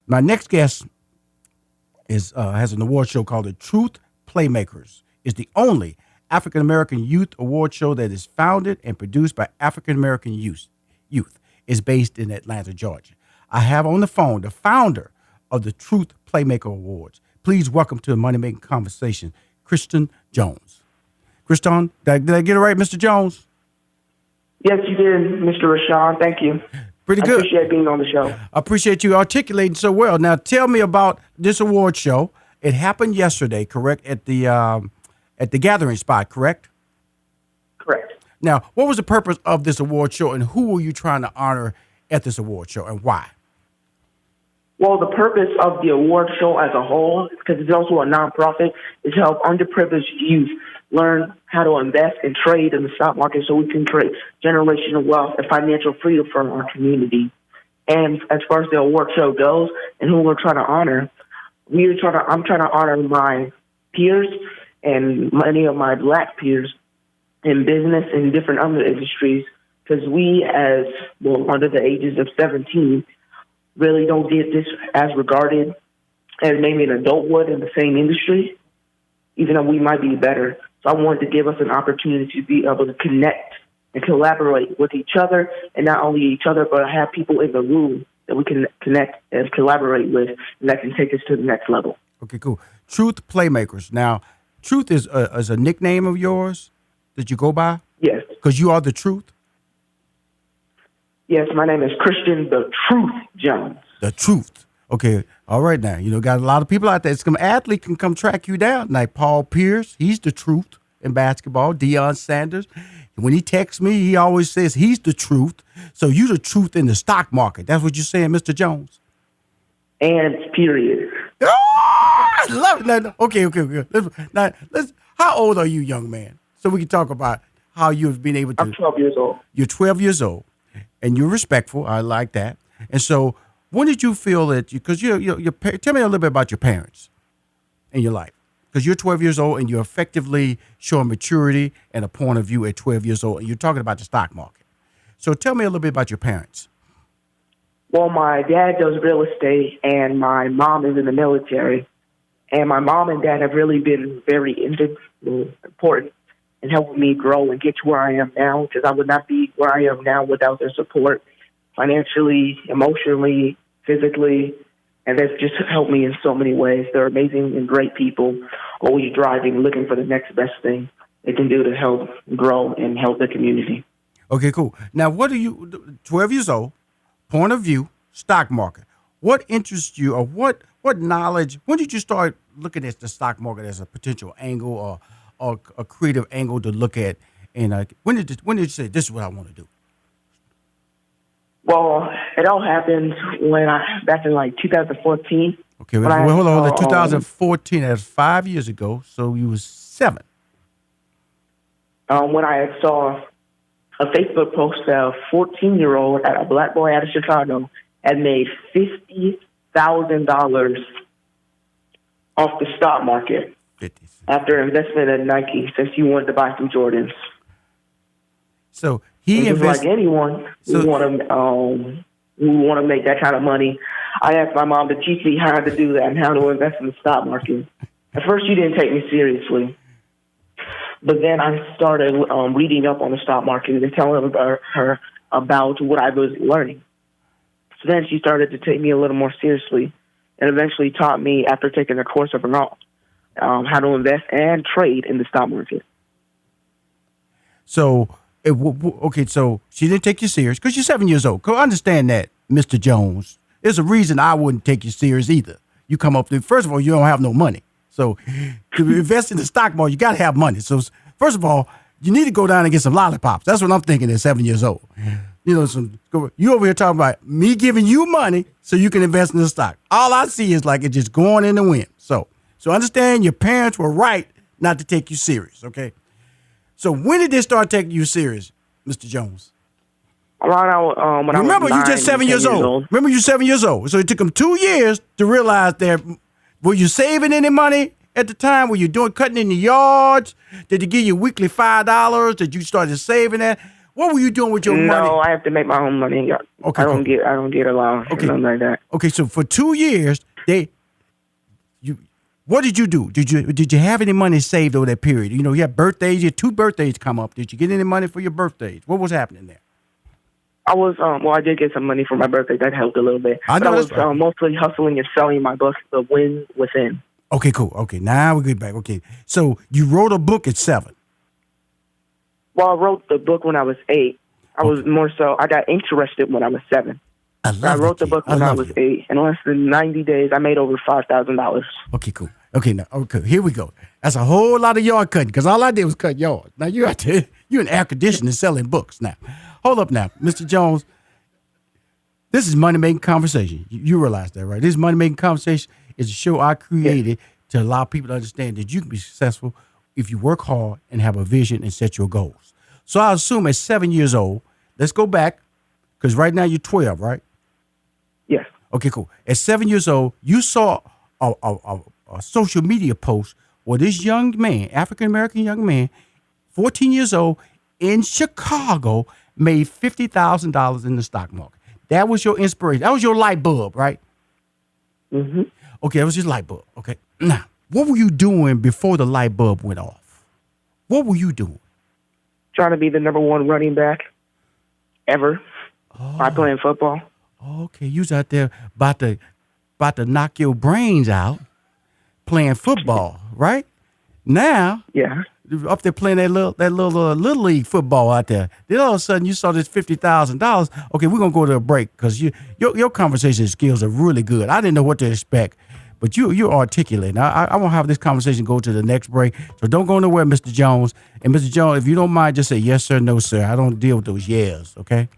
My next guest is has an award show called the Truth Playmakers. It's the only African American youth award show that is founded and produced by African American youth. It's based in Atlanta, Georgia. I have on the phone the founder of the Truth Playmaker Awards. Please welcome to the Money Making Conversation, Christon Jones. Christon, did I get it right, Mr. Jones? Yes, you did, Mr. Rushion. Thank you. Pretty good. I appreciate being on the show. I appreciate you articulating so well. Now, tell me about this award show. It happened yesterday, correct? At the gathering spot, correct? Correct. Now, what was the purpose of this award show, and who were you trying to honor at this award show, and why? Well, the purpose of the award show as a whole, because it's also a nonprofit, is to help underprivileged youth learn how to invest and trade in the stock market so we can create generational wealth and financial freedom for our community. And as far as the award show goes and who we're trying to honor, I'm trying to honor my peers and many of my black peers in business and different other industries, because we under the ages of 17 really don't get this as regarded as maybe an adult would in the same industry, even though we might be better. So I wanted to give us an opportunity to be able to connect and collaborate with each other, and not only each other, but have people in the room that we can connect and collaborate with, and that can take us to the next level. Okay, cool. Truth Playmakers. Now, Truth is a nickname of yours that you go by? Yes. Because you are the truth? Yes, my name is Christon the Truth Jones. The Truth. Okay, all right now. Got a lot of people out there. Some athlete can come track you down, like Paul Pierce. He's the truth in basketball. Deion Sanders. When he texts me, he always says he's the truth. So you the truth in the stock market. That's what you're saying, Mr. Jones? And period. Oh, I love it. Now, okay. Now, how old are you, young man? So we can talk about how you've been able to. I'm 12 years old. You're 12 years old, and you're respectful. I like that. And so, when did you feel that? Because tell me a little bit about your parents in your life. Because you're 12 years old, and you're effectively showing maturity and a point of view at 12 years old, and you're talking about the stock market. So, tell me a little bit about your parents. Well, my dad does real estate, and my mom is in the military. And my mom and dad have really been very important in helping me grow and get to where I am now, because I would not be where I am now without their support financially, emotionally, physically, and they've just helped me in so many ways. They're amazing and great people, always driving, looking for the next best thing they can do to help grow and help the community. Okay, cool. Now, 12 years old, point of view, stock market. What interests you, or what knowledge, when did you start looking at the stock market as a potential angle or a creative angle to look at? And when did you say, this is what I want to do? Well, it all happened back in like 2014. Okay, hold on. 2014, that's 5 years ago, so you was 7. When I saw a Facebook post that a 14-year-old, a black boy out of Chicago, had made $50,000 off the stock market after investment at Nike, since he wanted to buy some Jordans. So he invested like anyone who want to make that kind of money. I asked my mom to teach me how to do that and how to invest in the stock market. At first, she didn't take me seriously, but then I started reading up on the stock market and telling her about what I was learning. So then she started to take me a little more seriously, and eventually taught me, after taking a course of her own, how to invest and trade in the stock market. So, so she didn't take you serious because you're 7 years old. Go understand that, Mr. Jones. There's a reason I wouldn't take you serious either. You come up there, first of all, you don't have no money. So to invest in the stock market, you got to have money. So first of all, you need to go down and get some lollipops. That's what I'm thinking at 7 years old. You over here talking about me giving you money so you can invest in the stock. All I see is like it just going in the wind. So understand your parents were right not to take you serious, okay? So when did they start taking you serious, Mr. Jones? Around when Remember, I was you just 7 years old. Remember, you're 7 years old. So it took them 2 years to realize that. Were you saving any money at the time? Were you cutting in the yards? Did they give you weekly $5 that you started saving that? What were you doing with your money? No, I have to make my own money. Okay, I don't get allowance or nothing like that. Okay, so for 2 years, what did you do? Did you have any money saved over that period? You had birthdays. You had 2 birthdays come up. Did you get any money for your birthdays? What was happening there? I was I did get some money for my birthday. That helped a little bit. I know. But I was mostly hustling and selling my book, The Win Within. Okay, cool. Okay, now we get back. Okay, so you wrote a book at 7. Well, I wrote the book when I was 8. I got interested when I was 7. I wrote the book when I was 8. In less than 90 days, I made over $5,000. Okay, cool. Okay, now, here we go. That's a whole lot of yard cutting, because all I did was cut yard. Now, you're in air conditioning selling books now. Hold up now, Mr. Jones. This is Money Making Conversation. You realize that, right? This Money Making Conversation is a show I created to allow people to understand that you can be successful if you work hard and have a vision and set your goals. So I assume at 7 years old, let's go back, because right now you're 12, right? Yes. Okay, cool. At 7 years old, you saw a social media post where this young man, African-American young man, 14 years old, in Chicago, made $50,000 in the stock market. That was your inspiration. That was your light bulb, right? Mm-hmm. Okay, that was your light bulb. Okay. Now, what were you doing before the light bulb went off? What were you doing? Trying to be the number 1 running back ever by playing football. Okay, you was out there about to knock your brains out playing football, right? Now, yeah, up there playing that little league football out there. Then all of a sudden you saw this $50,000. Okay, we're gonna go to a break because your conversation skills are really good. I didn't know what to expect, but you're articulate. Now I want to have this conversation go to the next break. So don't go nowhere, Mr. Jones. And Mr. Jones, if you don't mind, just say yes sir, no sir. I don't deal with those yes. Okay.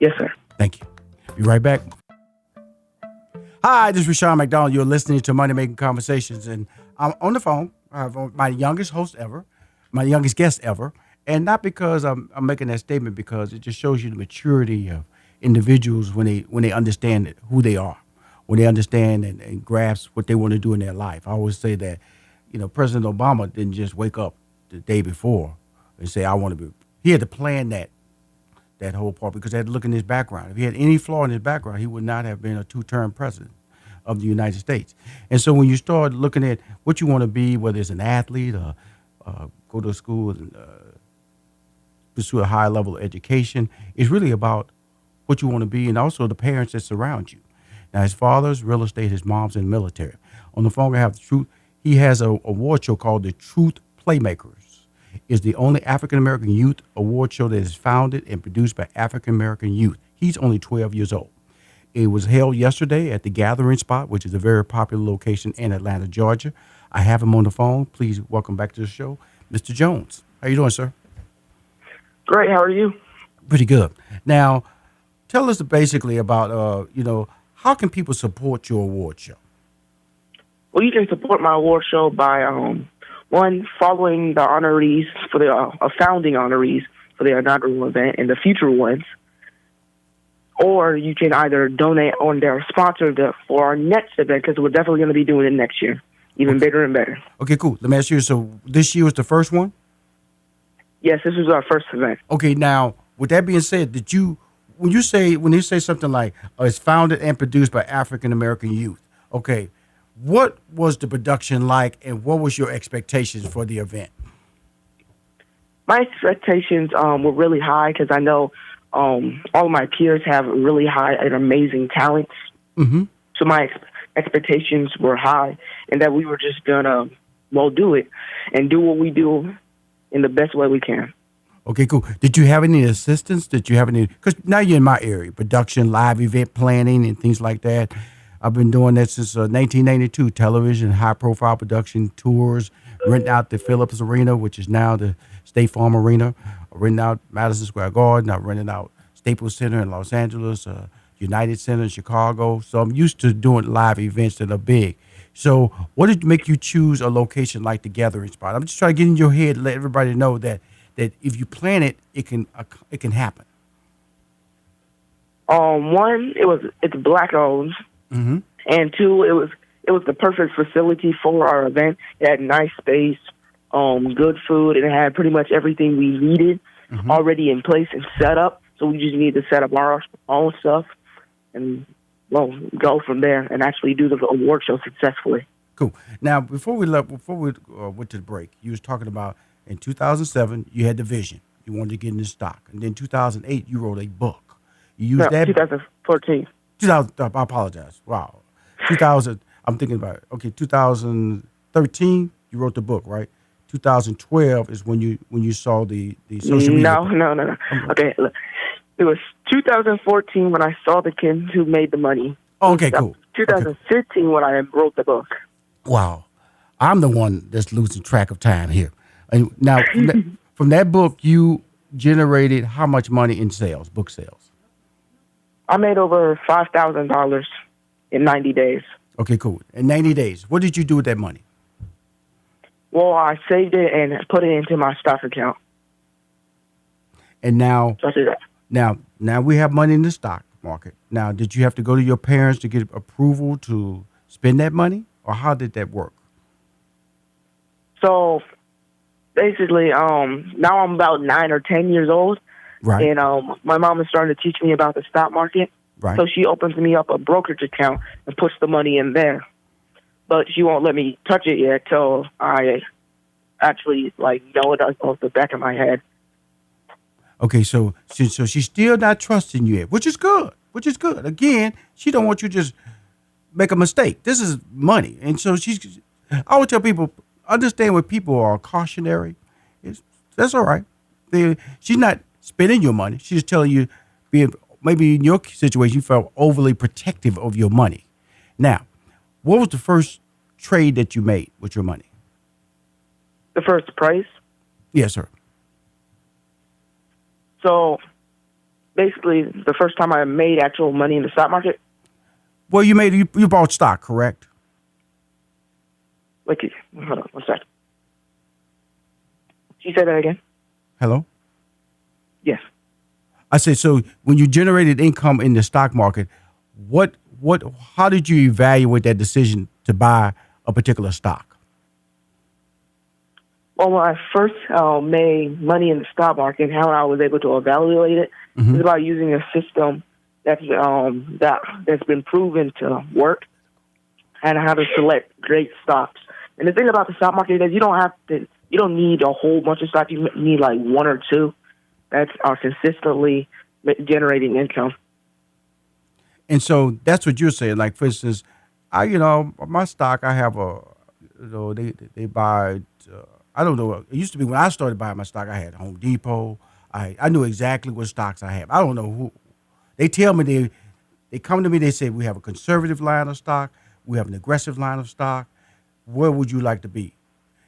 Yes, sir. Thank you. Be right back. Hi, this is Rushion McDonald. You're listening to Money Making Conversations, and I'm on the phone. I have my youngest host ever, my youngest guest ever, and not because I'm making that statement, because it just shows you the maturity of individuals when they understand who they are, when they understand and grasp what they want to do in their life. I always say that, President Obama didn't just wake up the day before and say, I want to be. He had to plan that whole part, because they had to look in his background. If he had any flaw in his background, he would not have been a 2-term president of the United States. And so when you start looking at what you want to be, whether it's an athlete or go to school and pursue a high level of education, it's really about what you want to be, and also the parents that surround you. Now, his father's real estate, his mom's in the military. On the phone, I have the truth. He has an award show called the Truth Playmakers. Is the only African-American youth award show that is founded and produced by African-American youth. He's only 12 years old. It was held yesterday at the Gathering Spot, which is a very popular location in Atlanta, Georgia. I have him on the phone. Please welcome back to the show, Mr. Jones. How you doing, sir? Great. How are you? Pretty good. Now, tell us basically about, how can people support your award show? Well, you can support my award show by following the honorees for the founding honorees for the inaugural event and the future ones, or you can either donate on their sponsor for our next event, because we're definitely going to be doing it next year, even bigger and better. Okay, cool. Let me ask you. So this year was the first one? Yes, this was our first event. Okay, now with that being said, when you say something like it's founded and produced by African American youth, okay. What was the production like, and what was your expectations for the event? My expectations were really high, because I know all of my peers have really high and amazing talents. Mm-hmm. So my expectations were high, and that we were just going to, do it and do what we do in the best way we can. Okay, cool. Did you have any assistance? Because now you're in my area, production, live event planning, and things like that. I've been doing that since 1992, television, high-profile production, tours, renting out the Phillips Arena, which is now the State Farm Arena, renting out Madison Square Garden, I'm renting out Staples Center in Los Angeles, United Center in Chicago. So I'm used to doing live events that are big. So what did make you choose a location like the Gathering Spot? I'm just trying to get in your head and let everybody know that if you plan it, it can happen. One, it's Black-owned. Mm-hmm. And 2, it was the perfect facility for our event. It had nice space, good food, and it had pretty much everything we needed already in place and set up. So we just need to set up our own stuff and, go from there and actually do the award show successfully. Cool. Now, before we went to the break, you was talking about in 2007 you had the vision. You wanted to get into stock, and then 2008 you wrote a book. You used that 2014. 2000. I apologize. Wow. 2000. I'm thinking about it. Okay, 2013 you wrote the book, right? 2012 is when you saw the social media. No. Okay, look, it was 2014 when I saw the kids who made the money. Okay, cool. 2015 when I wrote the book. Wow, I'm the one that's losing track of time here. And now, from that book, you generated how much money in sales, book sales? I made over $5,000 in 90 days. Okay, cool. In 90 days, what did you do with that money? Well, I saved it and put it into my stock account. And now, So I did that. now we have money in the stock market. Now, did you have to go to your parents to get approval to spend that money, or how did that work? So basically, now I'm about 9 or 10 years old, Right. and my mom is starting to teach me about the stock market. Right. So she opens me up a brokerage account and puts the money in there. But she won't let me touch it yet till I actually know it off the back of my head. Okay, so she's still not trusting you yet, which is good. Again, she don't want you to just make a mistake. This is money, and so I always tell people, understand when people are cautionary. That's all right. She's not spending your money. She's just telling you, maybe in your situation, you felt overly protective of your money. Now, what was the first trade that you made with your money? The first price? Yes, sir. So basically, the first time I made actual money in the stock market. Well, you bought stock, correct? Hold on, one sec. Can you say that again? Hello? Yes. I said, so when you generated income in the stock market, how did you evaluate that decision to buy a particular stock? Well, when I first made money in the stock market, and how I was able to evaluate it is by using a system that's been proven to work, and how to select great stocks. And the thing about the stock market is you don't need a whole bunch of stocks. You need like one or two that are consistently generating income. And so that's what you're saying. Like, for instance, my stock, I have they buy, I don't know. It used to be when I started buying my stock, I had Home Depot. I knew exactly what stocks I have. I don't know who. They tell me, they come to me, they say, we have a conservative line of stock. We have an aggressive line of stock. Where would you like to be?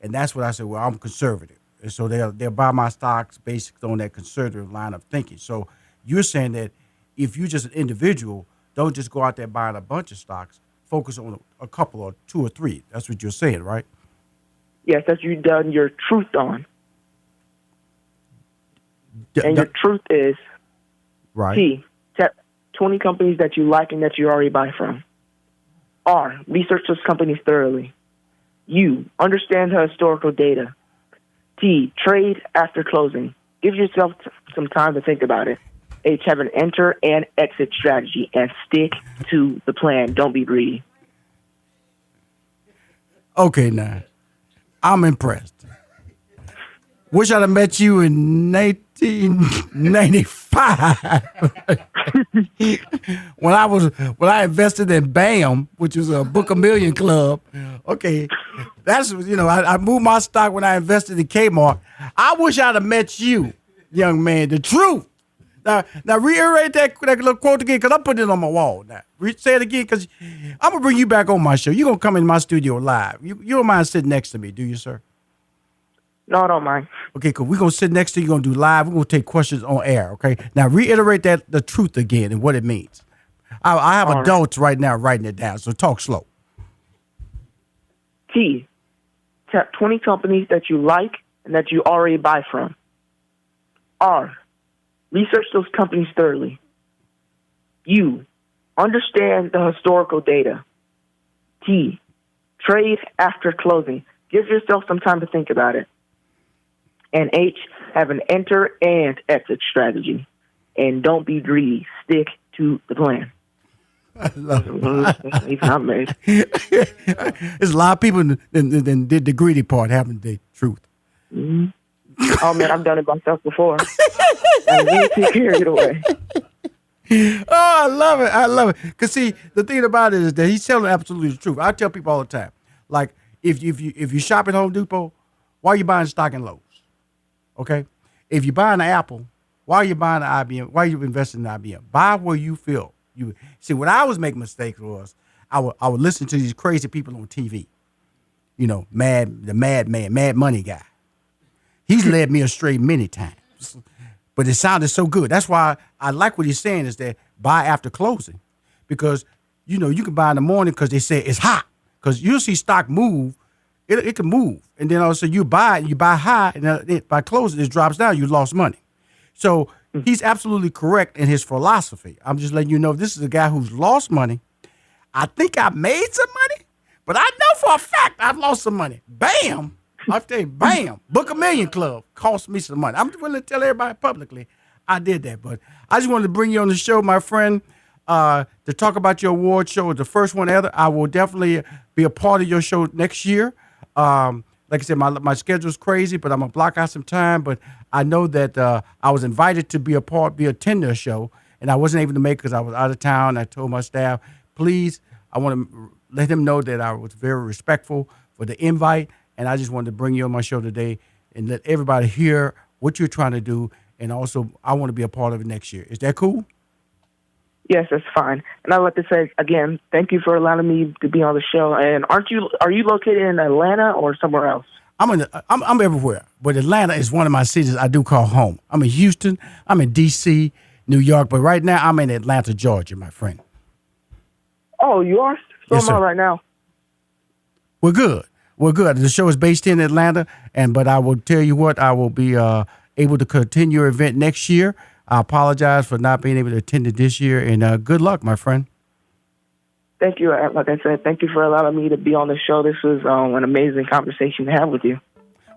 And that's what I said, well, I'm conservative. And so they'll buy my stocks based on that conservative line of thinking. So you're saying that if you're just an individual, don't just go out there buying a bunch of stocks. Focus on a couple or two or three. That's what you're saying, right? Yes, that's you've done your truth on. And your truth is right. T, 20 companies that you like and that you already buy from. R, research those companies thoroughly. U, understand the historical data. T, trade after closing. Give yourself some time to think about it. H, have an enter and exit strategy and stick to the plan. Don't be greedy. Okay, now, I'm impressed. Wish I'd have met you in 1995 when I invested in BAM, which was a Book a Million Club. Okay, that's I moved my stock when I invested in Kmart. I wish I'd have met you, young man. The truth. Now reiterate that little quote again, because I put it on my wall. Now say it again, because I'm gonna bring you back on my show. You're gonna come in my studio live. You don't mind sitting next to me, do you, sir? No, I don't mind. Okay, cool. We're going to sit next to you. We're going to do live. We're going to take questions on air, okay? Now, reiterate the truth again and what it means. I have adults right now writing it down, so talk slow. T, tap 20 companies that you like and that you already buy from. R, research those companies thoroughly. U, understand the historical data. T, trade after closing. Give yourself some time to think about it. And H, have an enter and exit strategy. And don't be greedy. Stick to the plan. I love it. He's not married. There's a lot of people that did the greedy part, haven't they? Truth. Mm-hmm. Oh, man, I've done it myself before. I really take care of it away. Oh, I love it. I love it. Because, see, the thing about it is that he's telling absolutely the truth. I tell people all the time, like, if you shop at Home Depot, why are you buying stock in Lowe's? Okay? If you're buying an Apple, why are you buying an IBM? Why are you investing in IBM? Buy where you feel. You see, when I was making mistakes was I would listen to these crazy people on TV. You know, the madman, Mad Money guy. He's led me astray many times. But it sounded so good. That's why I like what he's saying is that buy after closing. Because, you know, you can buy in the morning because they say it's hot. Because you'll see stock move. It can move. And then also you buy high, and by closing, it drops down. You lost money. So he's absolutely correct in his philosophy. I'm just letting you know this is a guy who's lost money. I think I made some money, but I know for a fact I've lost some money. Bam! I'll tell you, bam! Book a Million Club cost me some money. I'm willing to tell everybody publicly I did that. But I just wanted to bring you on the show, my friend, to talk about your award show. It's the first one ever. I will definitely be a part of your show next year. Like I said, my schedule's crazy, but I'm going to block out some time. But I know that I was invited to attend their show, and I wasn't able to make it because I was out of town. I told my staff, please, I want to let them know that I was very respectful for the invite, and I just wanted to bring you on my show today and let everybody hear what you're trying to do, and also I want to be a part of it next year. Is that cool? Yes, that's fine. And I'd like to say again, thank you for allowing me to be on the show. And are you located in Atlanta or somewhere else? I'm everywhere, but Atlanta is one of my cities I do call home. I'm in Houston, I'm in D.C., New York, but right now I'm in Atlanta, Georgia, my friend. Oh, you are? So yes, am I sir. right now. We're good. The show is based in Atlanta, but I will tell you what, I will be able to continue your event next year. I apologize for not being able to attend it this year, and good luck, my friend. Thank you. Like I said, thank you for allowing me to be on the show. This was an amazing conversation to have with you.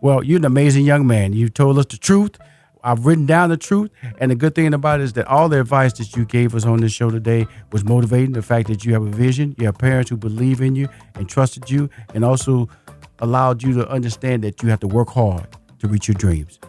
Well, you're an amazing young man. You told us the truth. I've written down the truth, and the good thing about it is that all the advice that you gave us on this show today was motivating. The fact that you have a vision, you have parents who believe in you and trusted you, and also allowed you to understand that you have to work hard to reach your dreams.